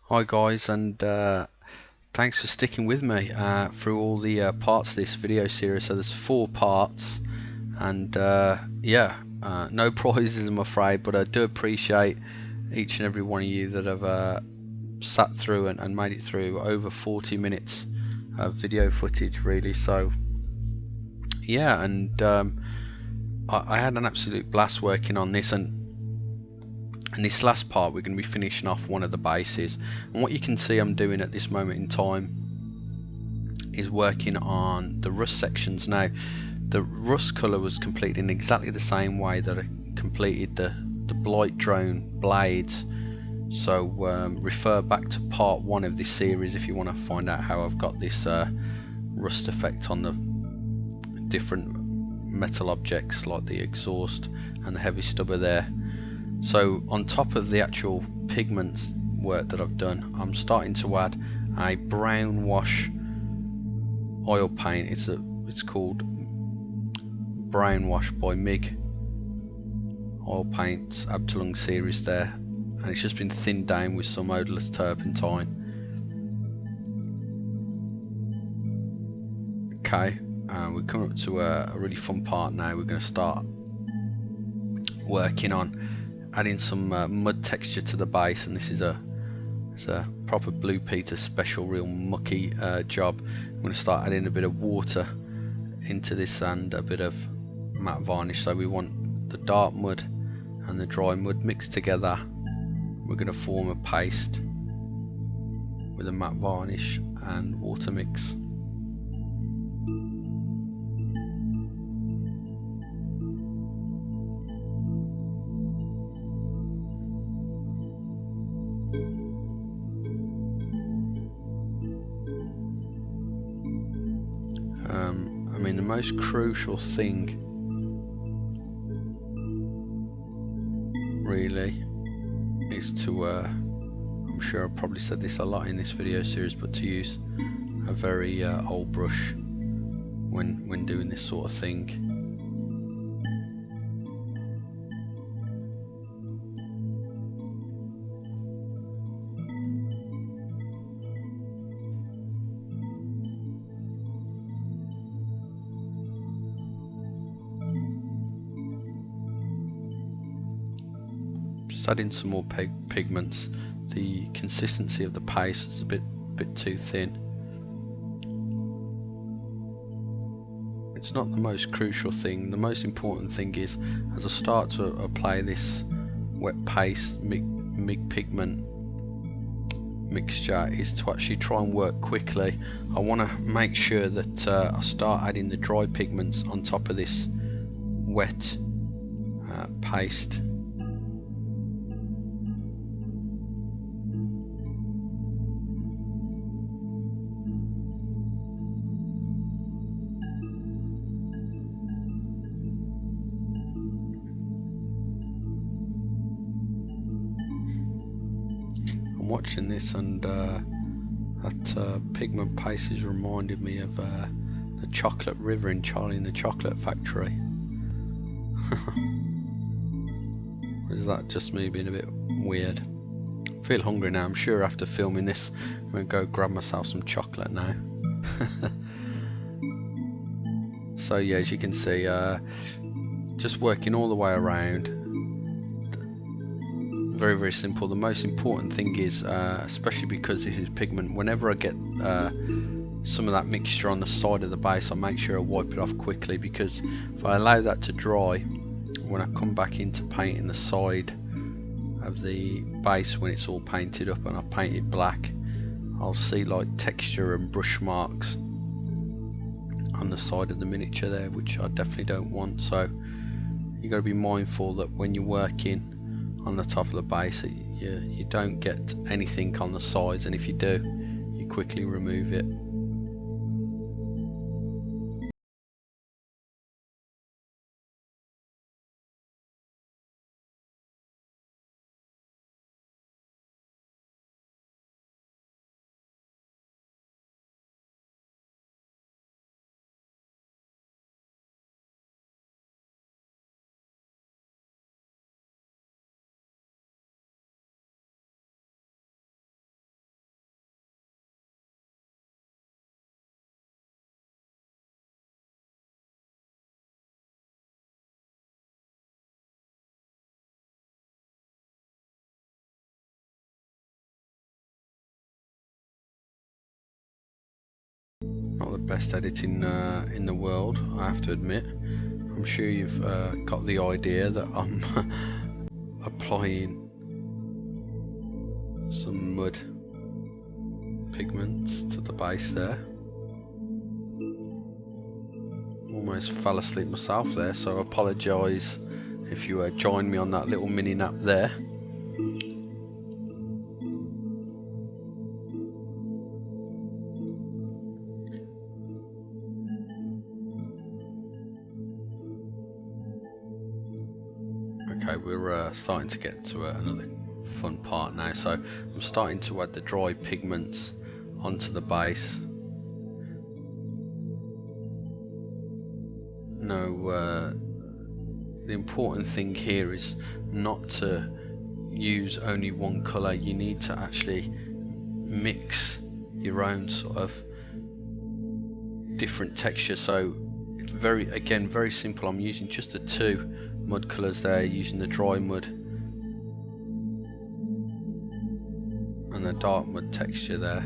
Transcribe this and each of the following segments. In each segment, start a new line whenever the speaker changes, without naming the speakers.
Hi guys, and thanks for sticking with me through all the parts of this video series. So there's 4 parts, and no prizes I'm afraid, but I do appreciate each and every one of you that have sat through and made it through over 40 minutes of video footage really. So yeah, and I had an absolute blast working on this, and in this last part we're going to be finishing off one of the bases. And what you can see I'm doing at this moment in time is working on the rust sections. Now the rust colour was completed in exactly the same way that I completed the blight drone blades, so refer back to part 1 of this series if you want to find out how I've got this rust effect on the different metal objects like the exhaust and the heavy stubber there. So on top of the actual pigments work that I've done, I'm starting to add a brown wash oil paint. It's called Brown Wash by MIG Oil Paints Abtelung series there, and it's just been thinned down with some odorless turpentine. Okay, we're coming up to a really fun part now. We're going to start working on adding some mud texture to the base, and this is a proper Blue Peter special, real mucky job. I'm going to start adding a bit of water into this and a bit of matte varnish. So we want the dark mud and the dry mud mixed together. We're going to form a paste with a matte varnish and water mix. I mean, the most crucial thing really is to I'm sure I've probably said this a lot in this video series, but to use a very old brush when doing this sort of thing. Just add in some more pigments. The consistency of the paste is a bit too thin. It's not the most crucial thing. The most important thing is, as I start to apply this wet paste MIG pigment mixture, is to actually try and work quickly. I want to make sure that I start adding the dry pigments on top of this wet paste. I'm watching this, and that pigment paste has reminded me of the chocolate river in Charlie and the Chocolate Factory. Or is that just me being a bit weird? I feel hungry now. I'm sure after filming this I'm going to go grab myself some chocolate now. So yeah, as you can see, just working all the way around. Very simple. The most important thing is, especially because this is pigment, whenever I get some of that mixture on the side of the base, I make sure I wipe it off quickly, because if I allow that to dry, when I come back into painting the side of the base, when it's all painted up and I paint it black, I'll see like texture and brush marks on the side of the miniature there, which I definitely don't want. So you got to be mindful that when you're working on the top of the base, you don't get anything on the sides, and if you do, you quickly remove it. best editing in the world, I have to admit. I'm sure you've got the idea that I'm applying some mud pigments to the base there. Almost fell asleep myself there, so I apologise if you joined me on that little mini nap there. Okay, we're starting to get to another fun part now. So I'm starting to add the dry pigments onto the base. Now, the important thing here is not to use only one colour. You need to actually mix your own sort of different texture. So it's very simple. I'm using just the two mud colours there, using the dry mud and the dark mud texture there,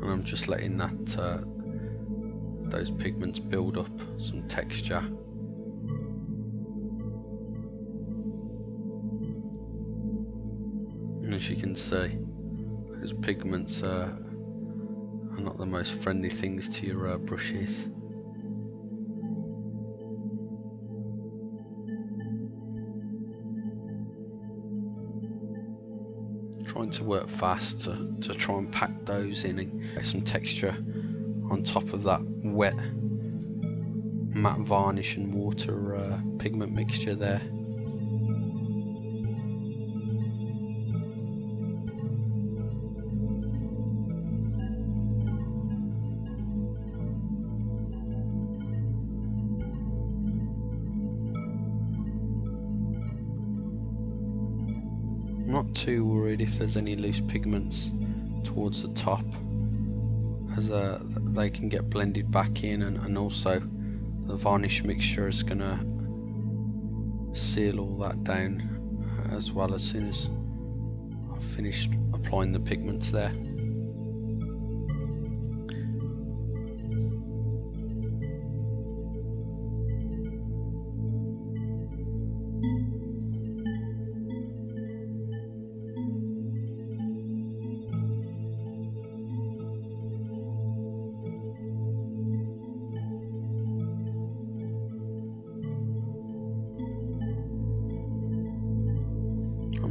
and I'm just letting that those pigments build up some texture. And as you can see, those pigments are not the most friendly things to your brushes. Trying to work fast to try and pack those in and get some texture on top of that wet matte varnish and water pigment mixture there. I'm not too worried if there's any loose pigments towards the top, as they can get blended back in, and also the varnish mixture is going to seal all that down as well as soon as I've finished applying the pigments there.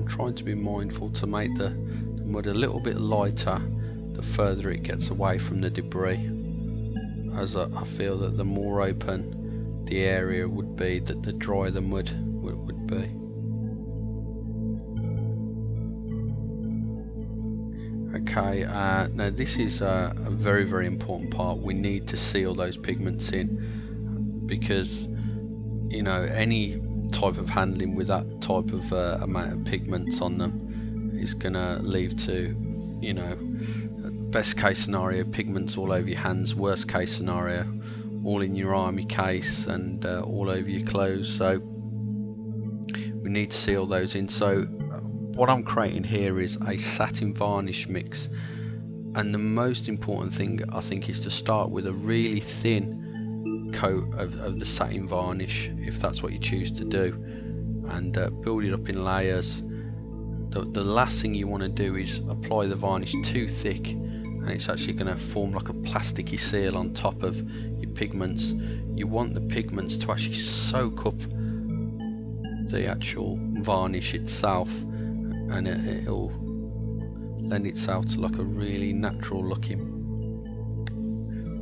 Trying to be mindful to make the mud a little bit lighter the further it gets away from the debris, as I feel that the more open the area would be, that the drier the mud would be. Okay, now this is a very important part. We need to seal those pigments in, because you know, any type of handling with that type of amount of pigments on them is gonna lead to, you know, best case scenario, pigments all over your hands, worst case scenario, all in your army case and all over your clothes. So we need to seal those in. So what I'm creating here is a satin varnish mix, and the most important thing I think is to start with a really thin coat of the satin varnish, if that's what you choose to do, and build it up in layers. The last thing you want to do is apply the varnish too thick, and it's actually going to form like a plasticky seal on top of your pigments. You want the pigments to actually soak up the actual varnish itself, and it'll lend itself to like a really natural looking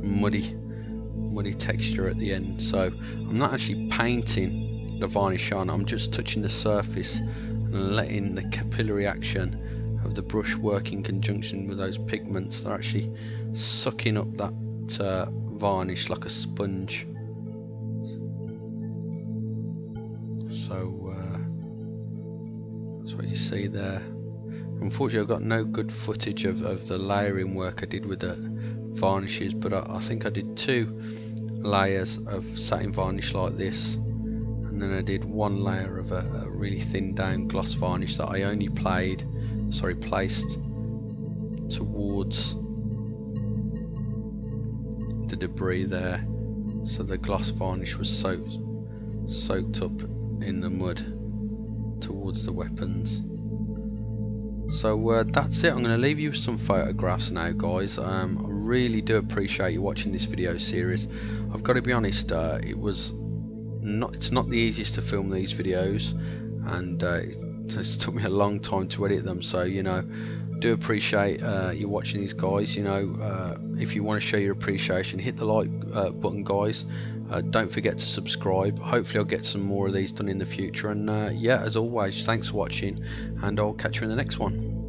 muddy texture at the end. So I'm not actually painting the varnish on, I'm just touching the surface and letting the capillary action of the brush work in conjunction with those pigments. They're actually sucking up that varnish like a sponge. So that's what you see there. Unfortunately I've got no good footage of the layering work I did with the varnishes, but I think I did 2 layers of satin varnish like this, and then I did 1 layer of a really thin down gloss varnish that I only placed towards the debris there. So the gloss varnish was soaked up in the mud towards the weapons. So that's it. I'm going to leave you with some photographs now, guys. I really do appreciate you watching this video series. I've got to be honest, it's not the easiest to film these videos, and it's took me a long time to edit them, so you know, do appreciate you watching these, guys. You know, if you want to show your appreciation, hit the like button, guys. Don't forget to subscribe. Hopefully I'll get some more of these done in the future, and yeah, as always, thanks for watching, and I'll catch you in the next one.